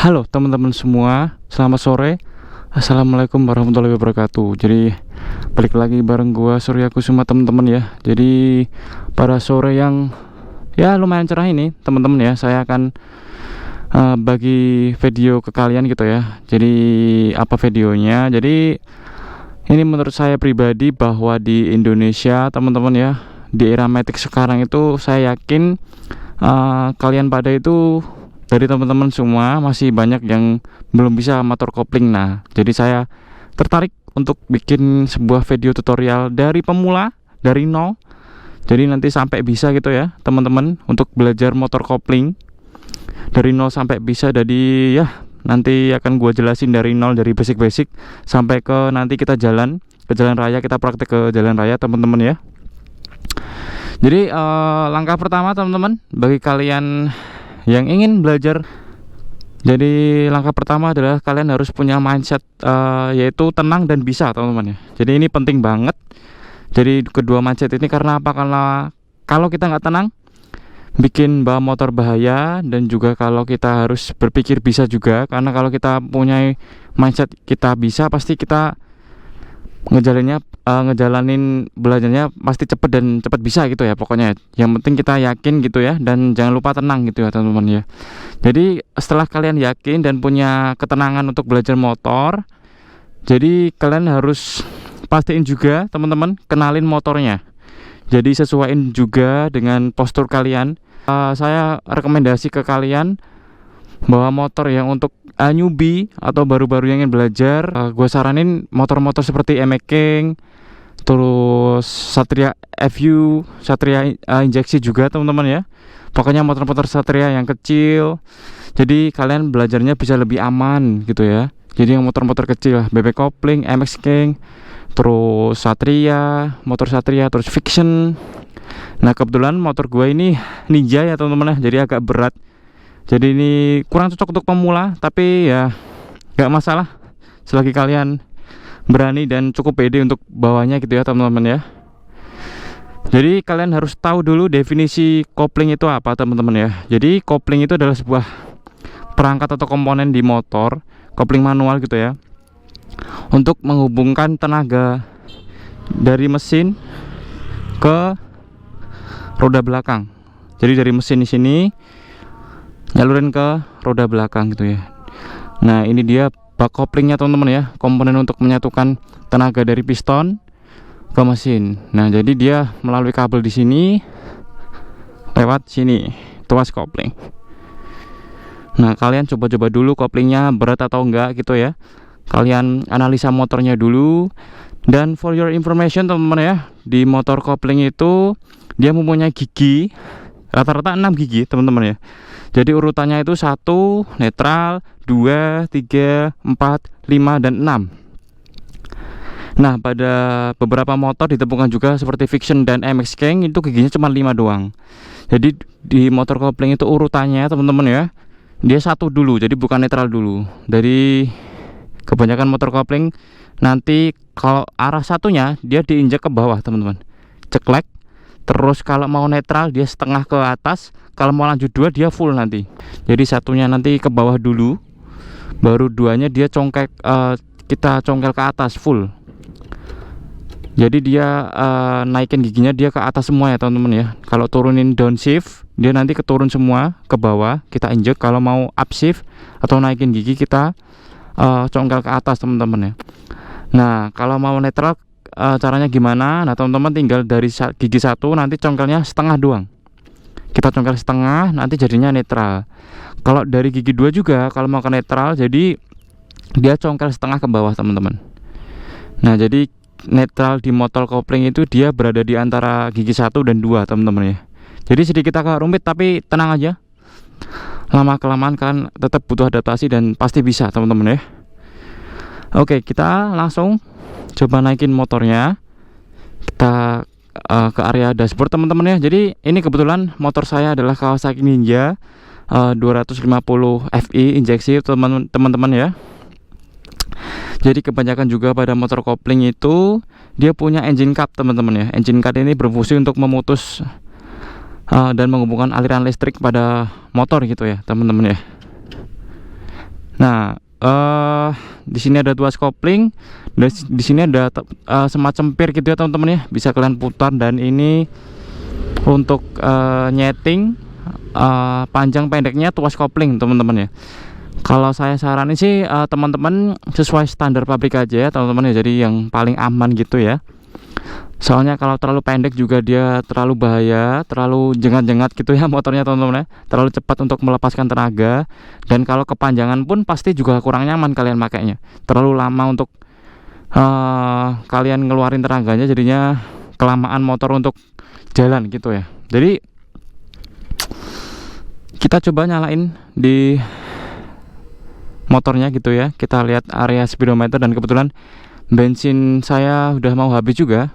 Halo teman-teman semua, selamat sore. Assalamualaikum warahmatullahi wabarakatuh. Jadi balik lagi bareng gua Surya Kusuma teman-teman ya. Jadi pada sore yang ya lumayan cerah ini teman-teman ya, saya akan bagi video ke kalian gitu ya. Jadi apa videonya? Jadi ini menurut saya pribadi bahwa di Indonesia teman-teman ya, di era matic sekarang itu saya yakin kalian pada itu dari teman-teman semua masih banyak yang belum bisa motor kopling. Nah, jadi saya tertarik untuk bikin sebuah video tutorial dari pemula, dari nol. Jadi nanti sampai bisa gitu ya, teman-teman, untuk belajar motor kopling dari nol sampai bisa. Jadi ya, nanti akan gua jelasin dari nol, dari basic-basic sampai ke nanti kita jalan ke jalan raya, kita praktek ke jalan raya, teman-teman ya. Jadi langkah pertama teman-teman, bagi kalian yang ingin belajar, jadi langkah pertama adalah kalian harus punya mindset yaitu tenang dan bisa teman-teman ya. Jadi ini penting banget. Jadi kedua mindset ini karena apa? Karena kalau kita nggak tenang, bikin bawa motor bahaya. Dan juga kalau kita harus berpikir bisa juga, karena kalau kita punya mindset kita bisa, pasti kita ngejalanin belajarnya pasti cepet dan cepet bisa gitu ya. Pokoknya yang penting kita yakin gitu ya, dan jangan lupa tenang gitu ya teman-teman ya. Jadi setelah kalian yakin dan punya ketenangan untuk belajar motor, jadi kalian harus pastiin juga teman-teman, kenalin motornya. Jadi sesuaiin juga dengan postur kalian. Saya rekomendasi ke kalian bahwa motor yang untuk newbie atau baru-baru yang ingin belajar, gue saranin motor-motor seperti MX King, terus Satria FU, Satria injeksi juga teman-teman ya. Pokoknya motor-motor Satria yang kecil, jadi kalian belajarnya bisa lebih aman gitu ya. Jadi yang motor-motor kecil, BB Kopling, MX King, terus Satria, motor Satria, terus Fiction. Nah kebetulan motor gue ini Ninja ya teman-teman ya, jadi agak berat. Jadi ini kurang cocok untuk pemula, tapi ya gak masalah selagi kalian berani dan cukup pede untuk bawanya gitu ya teman-teman ya. Jadi kalian harus tahu dulu definisi kopling itu apa teman-teman ya. Jadi kopling itu adalah sebuah perangkat atau komponen di motor, kopling manual gitu ya, untuk menghubungkan tenaga dari mesin ke roda belakang. Jadi dari mesin di sini nyalurin ke roda belakang gitu ya. Nah ini dia bak koplingnya teman-teman ya, komponen untuk menyatukan tenaga dari piston ke mesin. Nah jadi dia melalui kabel di sini, lewat sini tuas kopling. Nah kalian coba-coba dulu koplingnya berat atau enggak gitu ya. Kalian analisa motornya dulu. Dan for your information teman-teman ya, di motor kopling itu dia mempunyai gigi rata-rata 6 gigi teman-teman ya. Jadi urutannya itu 1 netral, 2, 3, 4, 5, dan 6. Nah pada beberapa motor ditemukan juga seperti Fiction dan MX King itu giginya cuma 5 doang. Jadi di motor kopling itu urutannya teman-teman ya, dia 1 dulu, jadi bukan netral dulu. Dari kebanyakan motor kopling nanti kalau arah satunya dia diinjak ke bawah teman-teman, ceklek. Terus kalau mau netral dia setengah ke atas, kalau mau lanjut 2 dia full nanti. Jadi satunya nanti ke bawah dulu, baru 2-nya dia congkek, kita congkel ke atas full. Jadi dia naikin giginya dia ke atas semua ya teman-teman ya. Kalau turunin downshift dia nanti keturun semua ke bawah, kita injek. Kalau mau upshift atau naikin gigi kita congkel ke atas teman-teman ya. Nah kalau mau netral caranya gimana? Nah teman-teman tinggal dari gigi 1 nanti congkelnya setengah doang, kita congkel setengah nanti jadinya netral. Kalau dari gigi 2 juga kalau mau ke netral, jadi dia congkel setengah ke bawah teman-teman. Nah jadi netral di motor kopling itu dia berada di antara gigi 1 dan 2 teman-teman ya. Jadi sedikit agak rumit tapi tenang aja, lama kelamaan kan tetap butuh adaptasi dan pasti bisa teman-teman ya. Oke, kita langsung coba naikin motornya. Kita ke area dashboard teman-teman ya. Jadi ini kebetulan motor saya adalah Kawasaki Ninja 250 Fi injeksi teman-teman ya. Jadi kebanyakan juga pada motor kopling itu dia punya engine cut teman-teman ya. Engine cut ini berfungsi untuk memutus dan menghubungkan aliran listrik pada motor gitu ya teman-teman ya. Nah, di sini ada tuas kopling, dan di sini ada semacam pir gitu ya teman-teman ya, bisa kalian putar. Dan ini untuk nyeting panjang pendeknya tuas kopling teman-teman ya. Kalau saya saranin sih teman-teman sesuai standar pabrik aja ya teman-teman ya, jadi yang paling aman gitu ya. Soalnya kalau terlalu pendek juga dia terlalu bahaya, terlalu jengat-jengat gitu ya motornya teman-teman ya, terlalu cepat untuk melepaskan tenaga. Dan kalau kepanjangan pun pasti juga kurang nyaman kalian makainya, terlalu lama untuk kalian ngeluarin tenaganya, jadinya kelamaan motor untuk jalan gitu ya. Jadi kita coba nyalain di motornya gitu ya, kita lihat area speedometer, dan kebetulan bensin saya udah mau habis juga.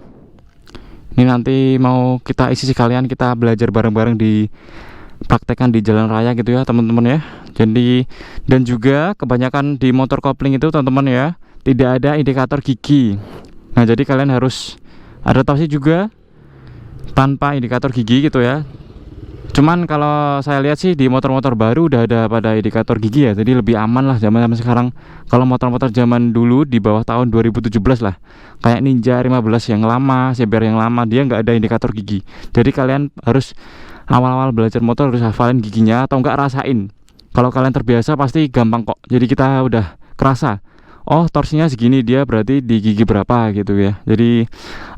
Ini nanti mau kita isi sekalian, kita belajar bareng-bareng di praktekan di jalan raya gitu ya teman-teman ya. Jadi dan juga kebanyakan di motor kopling itu teman-teman ya, tidak ada indikator gigi. Nah jadi kalian harus adaptasi juga tanpa indikator gigi gitu ya. Cuman kalau saya lihat sih di motor-motor baru udah ada pada indikator gigi ya, jadi lebih aman lah zaman-zaman sekarang. Kalau motor-motor zaman dulu di bawah tahun 2017 lah, kayak Ninja 15 yang lama, CBR yang lama, dia nggak ada indikator gigi. Jadi kalian harus awal-awal belajar motor harus hafalin giginya atau enggak rasain. Kalau kalian terbiasa pasti gampang kok. Jadi kita udah kerasa, oh torsinya segini, dia berarti di gigi berapa gitu ya. Jadi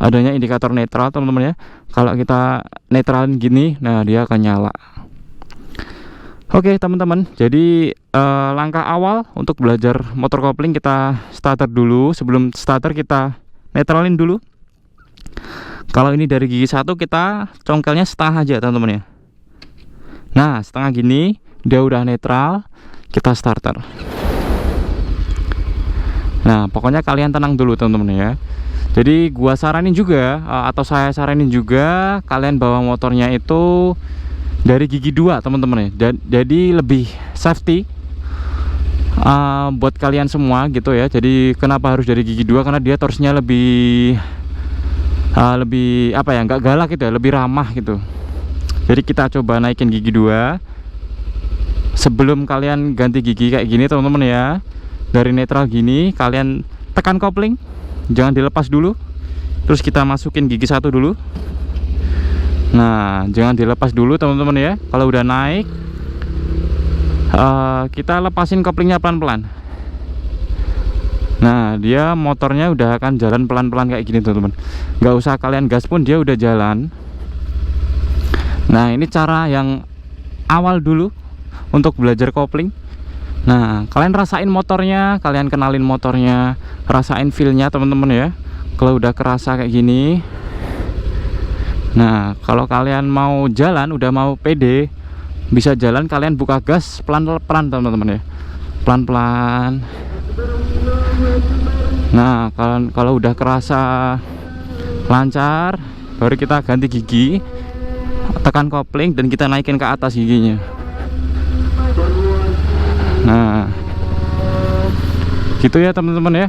adanya indikator netral teman-teman ya. Kalau kita netralin gini, nah dia akan nyala. Oke teman-teman, jadi langkah awal untuk belajar motor kopling, kita starter dulu. Sebelum starter kita netralin dulu. Kalau ini dari gigi 1 kita congkelnya setengah aja teman-teman ya. Nah setengah gini dia udah netral, kita starter. Nah pokoknya kalian tenang dulu teman-teman ya. Jadi gua saranin juga atau saya saranin juga kalian bawa motornya itu dari gigi 2 teman-teman ya. Jadi lebih safety buat kalian semua gitu ya. Jadi kenapa harus dari gigi 2? Karena dia torsinya lebih apa ya, nggak galak gitu ya, lebih ramah gitu. Jadi kita coba naikin gigi 2. Sebelum kalian ganti gigi kayak gini teman-teman ya, dari netral gini kalian tekan kopling, jangan dilepas dulu. Terus kita masukin gigi 1 dulu. Nah jangan dilepas dulu teman-teman ya. Kalau udah naik kita lepasin koplingnya pelan-pelan. Nah dia motornya udah akan jalan pelan-pelan kayak gini teman-teman. Nggak usah kalian gas pun dia udah jalan. Nah ini cara yang awal dulu untuk belajar kopling. Nah kalian rasain motornya, kalian kenalin motornya, rasain feelnya teman-teman ya. Kalau udah kerasa kayak gini, nah kalau kalian mau jalan, udah mau pede, bisa jalan, kalian buka gas pelan-pelan teman-teman ya, pelan-pelan. Nah kalau udah kerasa lancar, baru kita ganti gigi, tekan kopling, dan kita naikin ke atas giginya. Nah gitu ya teman-teman ya.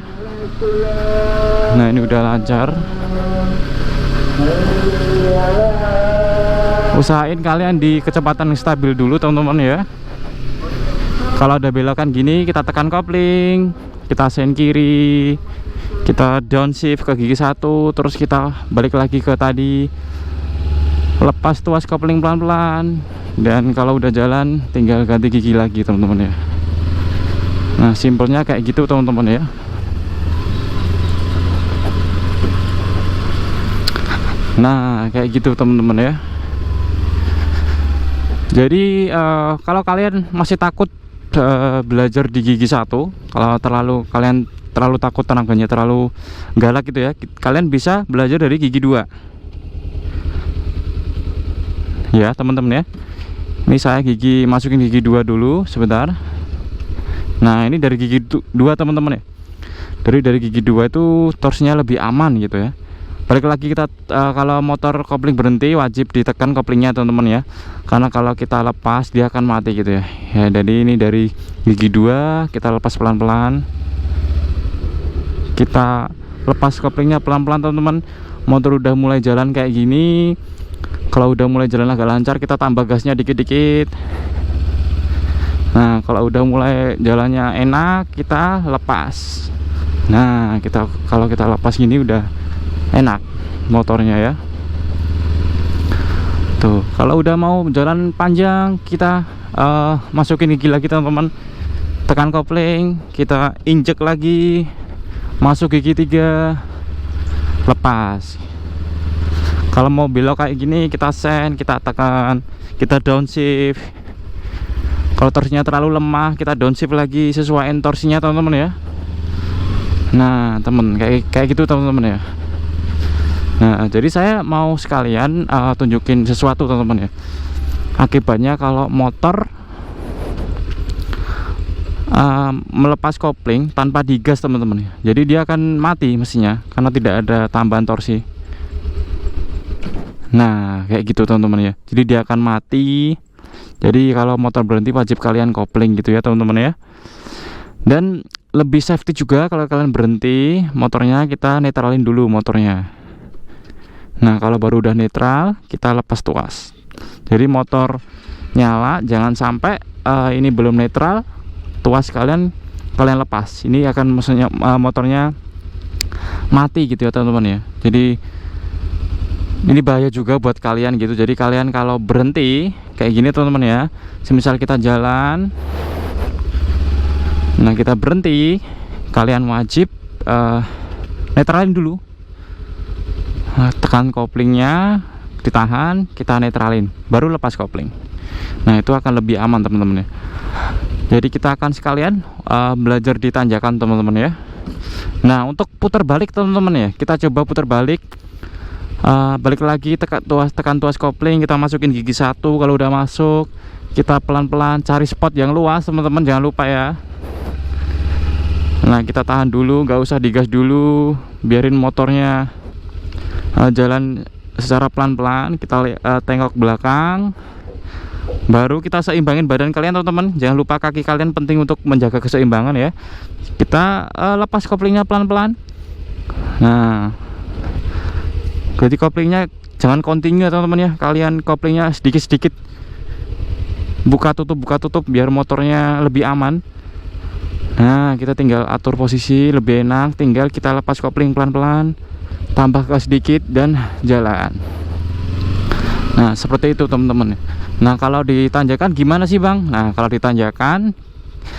Nah ini udah lancar. Usahain kalian di kecepatan stabil dulu teman-teman ya. Kalau udah belokan gini kita tekan kopling, kita sen kiri, kita downshift ke gigi 1, terus kita balik lagi ke tadi, lepas tuas kopling pelan-pelan. Dan kalau udah jalan tinggal ganti gigi lagi teman-teman ya. Nah simpelnya kayak gitu teman-teman ya. Nah kayak gitu teman-teman ya. Jadi kalau kalian masih takut belajar di gigi 1, kalau kalian terlalu takut tenaganya terlalu galak gitu ya, kalian bisa belajar dari gigi 2 ya teman-teman ya. Ini saya masukin gigi 2 dulu sebentar. Nah ini dari gigi 2 teman-teman ya. Dari gigi 2 itu torsinya lebih aman gitu ya. Balik lagi kita kalau motor kopling berhenti wajib ditekan koplingnya teman-teman ya. Karena kalau kita lepas dia akan mati gitu ya. Ya jadi ini dari gigi 2 kita lepas pelan-pelan. Kita lepas koplingnya pelan-pelan teman-teman. Motor udah mulai jalan kayak gini. Kalau udah mulai jalan agak lancar kita tambah gasnya dikit-dikit. Nah kalau udah mulai jalannya enak, kita lepas. Nah kalau kita lepas gini udah enak motornya ya. Tuh kalau udah mau jalan panjang, kita masukin gigi lagi teman-teman, tekan kopling, kita injek lagi, masuk gigi 3, lepas. Kalau mau belok kayak gini, kita sen, kita tekan, kita downshift. Kalau torsinya terlalu lemah, kita downshift lagi sesuaiin torsinya teman-teman ya. Nah temen kayak gitu teman-teman ya. Nah jadi saya mau sekalian tunjukin sesuatu teman-teman ya. Akibatnya kalau motor melepas kopling tanpa digas teman-teman ya, jadi dia akan mati mesinnya karena tidak ada tambahan torsi. Nah kayak gitu teman-teman ya, jadi dia akan mati. Jadi kalau motor berhenti wajib kalian kopling gitu ya teman-teman ya. Dan lebih safety juga kalau kalian berhenti motornya, kita netralin dulu motornya. Nah kalau baru udah netral, kita lepas tuas. Jadi motor nyala, jangan sampai ini belum netral, tuas kalian lepas. Ini akan maksudnya motornya mati gitu ya teman-teman ya. Jadi ini bahaya juga buat kalian gitu. Jadi kalian kalau berhenti kayak gini teman-teman ya, semisal kita jalan, nah kita berhenti, kalian wajib netralin dulu. Tekan koplingnya, ditahan, kita netralin, baru lepas kopling. Nah itu akan lebih aman teman-teman ya. Jadi kita akan sekalian belajar di tanjakan teman-teman ya. Nah untuk putar balik teman-teman ya, kita coba putar balik. Balik lagi, tekan tuas kopling, kita masukin gigi 1. Kalau udah masuk, kita pelan-pelan cari spot yang luas teman-teman, jangan lupa ya. Nah kita tahan dulu, nggak usah digas dulu, biarin motornya jalan secara pelan-pelan. Kita tengok belakang, baru kita seimbangin badan kalian teman-teman. Jangan lupa kaki kalian penting untuk menjaga keseimbangan ya. Kita lepas koplingnya pelan-pelan. Nah jadi koplingnya jangan kontinu teman-teman ya, kalian koplingnya sedikit-sedikit, buka tutup biar motornya lebih aman. Nah kita tinggal atur posisi lebih enak, tinggal kita lepas kopling pelan-pelan, tambah gas sedikit dan jalan. Nah seperti itu teman-teman. Nah kalau di tanjakan gimana sih bang? Nah kalau di tanjakan,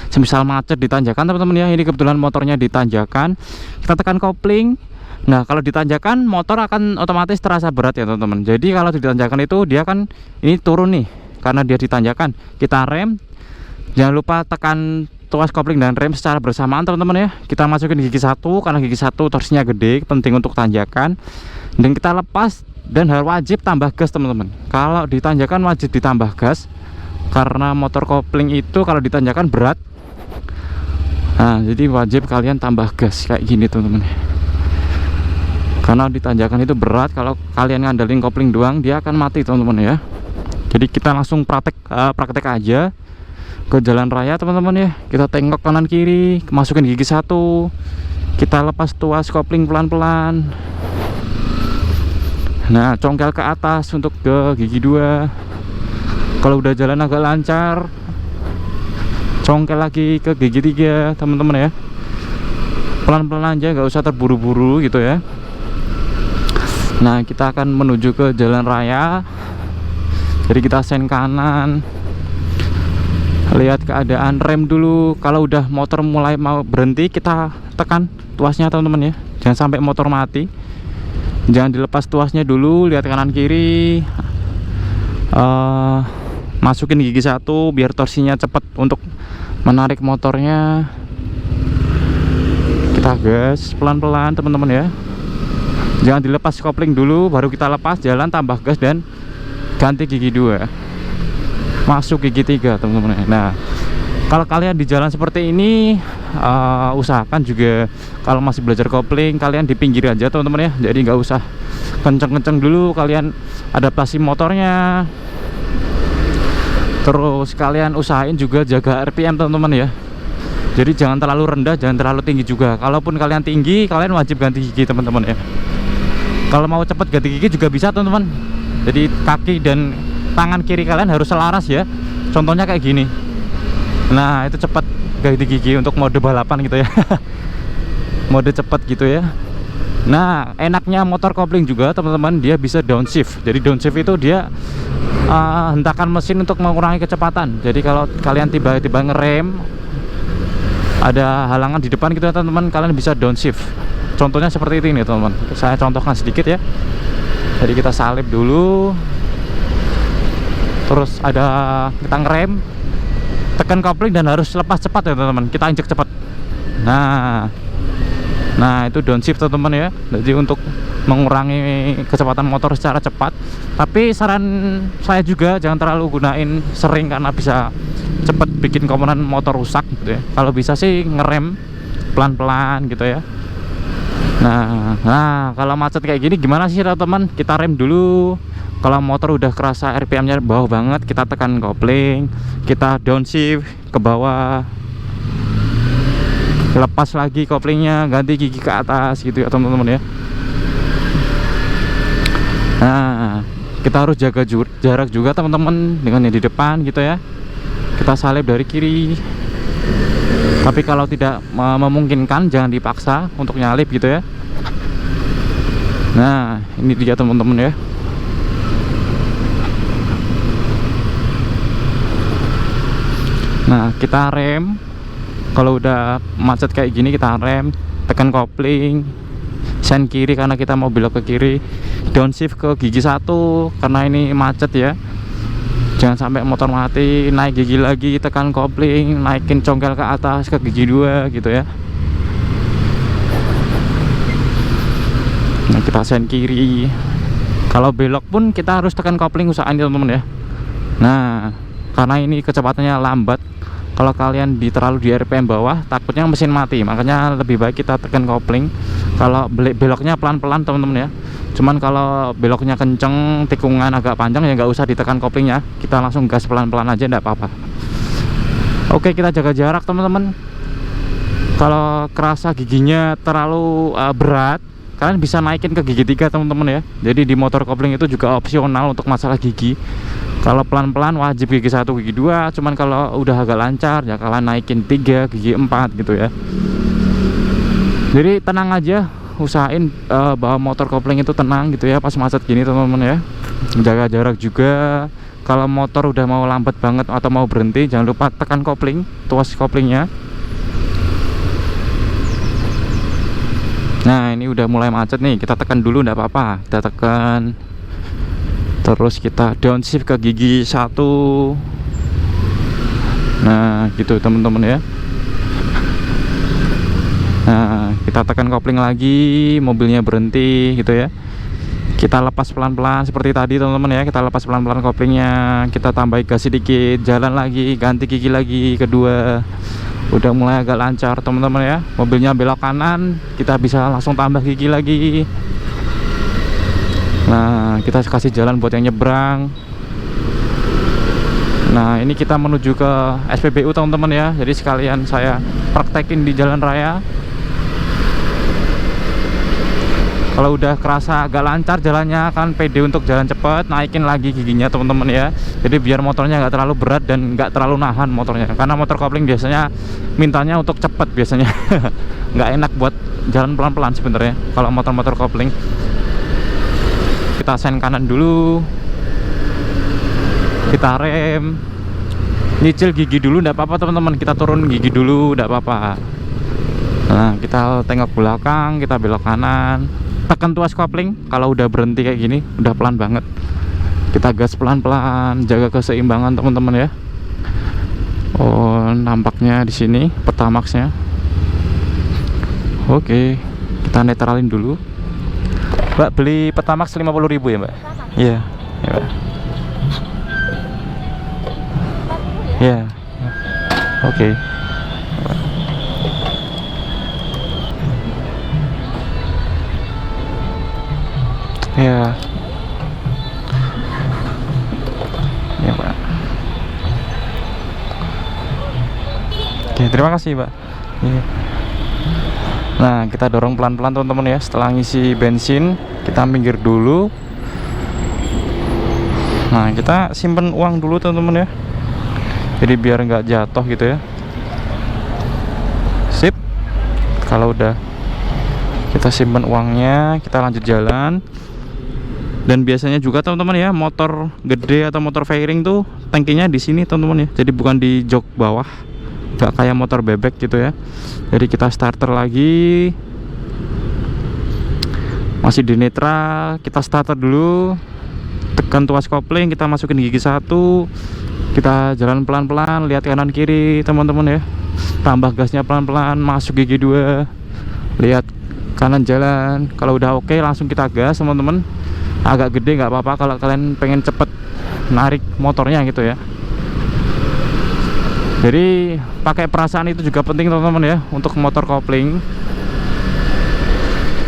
semisal macet di tanjakan teman-teman ya, ini kebetulan motornya di tanjakan, kita tekan kopling. Nah kalau di tanjakan motor akan otomatis terasa berat ya teman-teman. Jadi kalau di tanjakan itu dia kan ini turun nih, karena dia di tanjakan, kita rem, jangan lupa tekan tuas kopling dan rem secara bersamaan teman-teman ya. Kita masukin gigi 1, karena gigi 1 torsinya gede, penting untuk tanjakan. Dan kita lepas, dan harus wajib tambah gas teman-teman. Kalau di tanjakan wajib ditambah gas, karena motor kopling itu kalau di tanjakan berat. Nah jadi wajib kalian tambah gas kayak gini teman-teman. Karena di tanjakan itu berat, kalau kalian ngandelin kopling doang dia akan mati teman-teman ya. Jadi kita langsung praktek aja ke jalan raya teman-teman ya. Kita tengok kanan kiri, masukin gigi 1, kita lepas tuas kopling pelan-pelan. Nah congkel ke atas untuk ke gigi 2. Kalau udah jalan agak lancar, congkel lagi ke gigi 3 teman-teman ya. Pelan-pelan aja, nggak usah terburu-buru gitu ya. Nah kita akan menuju ke jalan raya. Jadi kita sen kanan, lihat keadaan rem dulu. Kalau udah motor mulai mau berhenti, kita tekan tuasnya teman-teman ya, jangan sampai motor mati. Jangan dilepas tuasnya dulu, lihat kanan kiri, masukin gigi 1 biar torsinya cepat untuk menarik motornya. Kita gas pelan-pelan teman-teman ya, jangan dilepas kopling dulu, baru kita lepas, jalan tambah gas dan ganti gigi 2, masuk gigi 3 teman-teman. Nah kalau kalian di jalan seperti ini, usahakan juga kalau masih belajar kopling, kalian di pinggir aja teman-teman ya. Jadi nggak usah kenceng-kenceng dulu, kalian adaptasi motornya. Terus kalian usahain juga jaga RPM teman-teman ya. Jadi jangan terlalu rendah, jangan terlalu tinggi juga. Kalaupun kalian tinggi, kalian wajib ganti gigi teman-teman ya. Kalau mau cepet ganti gigi juga bisa teman-teman. Jadi kaki dan tangan kiri kalian harus selaras ya. Contohnya kayak gini. Nah itu cepat ganti gigi untuk mode balapan gitu ya. Mode cepat gitu ya. Nah enaknya motor kopling juga teman-teman, dia bisa downshift. Jadi downshift itu dia hentakan mesin untuk mengurangi kecepatan. Jadi kalau kalian tiba-tiba ngerem, ada halangan di depan gitu ya teman-teman, kalian bisa downshift. Contohnya seperti ini teman-teman, saya contohkan sedikit ya. Jadi kita salip dulu, terus ada kita ngerem, tekan kopling dan harus lepas cepat ya teman-teman, kita injek cepat. Nah itu downshift teman-teman ya. Jadi untuk mengurangi kecepatan motor secara cepat. Tapi saran saya juga jangan terlalu gunain sering, karena bisa cepat bikin komponen motor rusak gitu ya. Kalau bisa sih ngerem pelan-pelan gitu ya. Nah kalau macet kayak gini gimana sih teman-teman? Kita rem dulu. Kalau motor udah kerasa RPM-nya bawah banget, kita tekan kopling, kita downshift ke bawah, lepas lagi koplingnya, ganti gigi ke atas gitu ya teman-teman ya. Nah kita harus jaga jarak juga teman-teman dengan yang di depan gitu ya. Kita salip dari kiri, tapi kalau tidak memungkinkan jangan dipaksa untuk nyalip gitu ya. Nah ini dia teman-teman ya. Nah kita rem, kalau udah macet kayak gini kita rem, tekan kopling, sen kiri karena kita mau belok ke kiri, downshift ke gigi 1 karena ini macet ya. Jangan sampai motor mati, naik gigi lagi, tekan kopling, naikin congkel ke atas ke gigi 2 gitu ya. Nah kita sen kiri, kalau belok pun kita harus tekan kopling, usahain teman-teman ya. Nah karena ini kecepatannya lambat, kalau kalian terlalu di RPM bawah takutnya mesin mati, makanya lebih baik kita tekan kopling. Kalau beloknya pelan-pelan teman-teman ya. Cuman kalau beloknya kenceng, tikungan agak panjang ya nggak usah ditekan koplingnya, kita langsung gas pelan-pelan aja, enggak apa-apa. Oke kita jaga jarak teman-teman. Kalau kerasa giginya terlalu berat, kalian bisa naikin ke gigi 3 teman-teman ya. Jadi di motor kopling itu juga opsional untuk masalah gigi. Kalau pelan-pelan wajib gigi 1, gigi 2. Cuman kalau udah agak lancar ya kalian naikin 3, gigi 4 gitu ya. Jadi tenang aja, usahain bawa motor kopling itu tenang gitu ya pas macet gini teman-teman ya. Jaga jarak juga. Kalau motor udah mau lambat banget atau mau berhenti, jangan lupa tekan kopling, tuas koplingnya. Nah ini udah mulai macet nih, kita tekan dulu enggak apa-apa, kita tekan, terus kita downshift ke gigi 1. Nah gitu teman-teman ya. Nah kita tekan kopling lagi, mobilnya berhenti gitu ya. Kita lepas pelan-pelan seperti tadi teman-teman ya. Kita lepas pelan-pelan koplingnya, kita tambahin gas sedikit, jalan lagi, ganti gigi lagi kedua. Udah mulai agak lancar teman-teman ya. Mobilnya belok kanan, kita bisa langsung tambah gigi lagi. Nah kita kasih jalan buat yang nyebrang. Nah ini kita menuju ke SPBU teman-teman ya. Jadi sekalian saya praktekin di jalan raya. Kalau udah kerasa agak lancar jalannya, kan pede untuk jalan cepat, naikin lagi giginya teman-teman ya. Jadi biar motornya nggak terlalu berat dan nggak terlalu nahan motornya. Karena motor kopling biasanya mintanya untuk cepat biasanya. Nggak enak buat jalan pelan-pelan sebenarnya kalau motor-motor kopling. Kita sen kanan dulu, kita rem, nyicil gigi dulu nggak apa-apa teman-teman. Kita turun gigi dulu nggak apa-apa. Nah kita tengok belakang, kita belok kanan, tekan tuas kopling. Kalau udah berhenti kayak gini udah pelan banget, kita gas pelan-pelan, jaga keseimbangan teman-teman ya. Oh nampaknya di sini Pertamaxnya. Oke kita netralin dulu. Mbak beli Pertamax 50.000 ya Mbak? Iya ya Mbak. Iya oke. Ya. Ya, Pak. Oke, terima kasih, Pak. Ya. Nah, kita dorong pelan-pelan teman-teman ya. Setelah ngisi bensin, kita minggir dulu. Nah, kita simpen uang dulu teman-teman ya. Jadi biar nggak jatuh gitu ya. Kalau udah kita simpan uangnya, kita lanjut jalan. Dan biasanya juga teman-teman ya, motor gede atau motor fairing tuh tangkinya di sini teman-teman ya. Jadi bukan di jok bawah, gak kayak motor bebek gitu ya. Jadi kita starter lagi, masih di netral, kita starter dulu, tekan tuas kopling, kita masukin gigi 1, kita jalan pelan-pelan, lihat kanan kiri teman-teman ya. Tambah gasnya pelan-pelan, masuk gigi 2, lihat kanan jalan. Kalau udah oke langsung kita gas teman-teman. Agak gede nggak apa-apa kalau kalian pengen cepet narik motornya gitu ya. Jadi pakai perasaan itu juga penting teman-teman ya untuk motor kopling.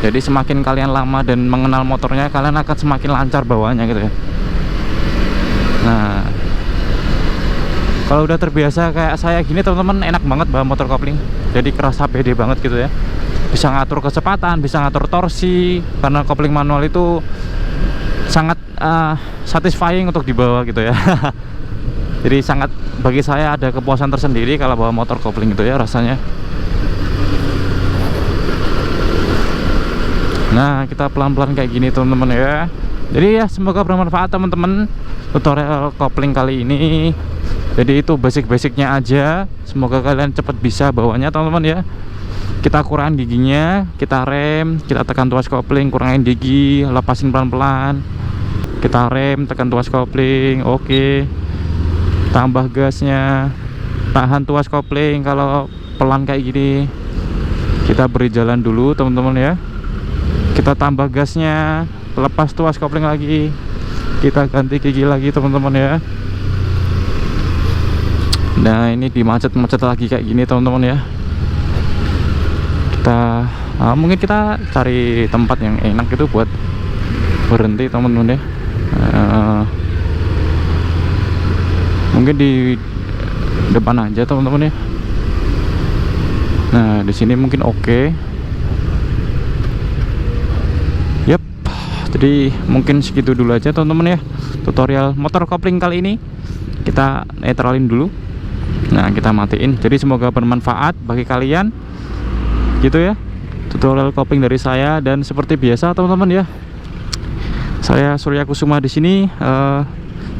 Jadi semakin kalian lama dan mengenal motornya, kalian akan semakin lancar bawanya gitu ya. Nah, kalau udah terbiasa kayak saya gini teman-teman, enak banget bawa motor kopling. Jadi kerasa pede banget gitu ya. Bisa ngatur kecepatan, bisa ngatur torsi, karena kopling manual itu sangat satisfying untuk dibawa gitu ya. Jadi sangat, bagi saya ada kepuasan tersendiri kalau bawa motor kopling gitu ya rasanya. Nah, kita pelan-pelan kayak gini teman-teman ya. Jadi ya semoga bermanfaat teman-teman tutorial kopling kali ini. Jadi itu basic-basicnya aja. Semoga kalian cepat bisa bawanya teman-teman ya. Kita kurangin giginya, kita rem, kita tekan tuas kopling, kurangin gigi, lepasin pelan-pelan. Kita rem, tekan tuas kopling, oke. Tambah gasnya, tahan tuas kopling kalau pelan kayak gini. Kita beri jalan dulu teman-teman ya. Kita tambah gasnya, lepas tuas kopling lagi, kita ganti gigi lagi teman-teman ya. Nah, ini dimacet-macet lagi kayak gini teman-teman ya. Kita mungkin kita cari tempat yang enak gitu buat berhenti teman-teman ya. Mungkin di depan aja teman-teman ya. Nah, di sini mungkin oke. Yap. Jadi mungkin segitu dulu aja teman-teman ya. Tutorial motor kopling kali ini. Kita netralin dulu. Nah, kita matiin. Jadi semoga bermanfaat bagi kalian. Gitu ya. Tutorial kopling dari saya, dan seperti biasa teman-teman ya. Saya Surya Kusuma di sini.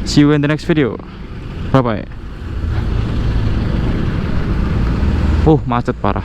See you in the next video. Bye bye. Macet parah.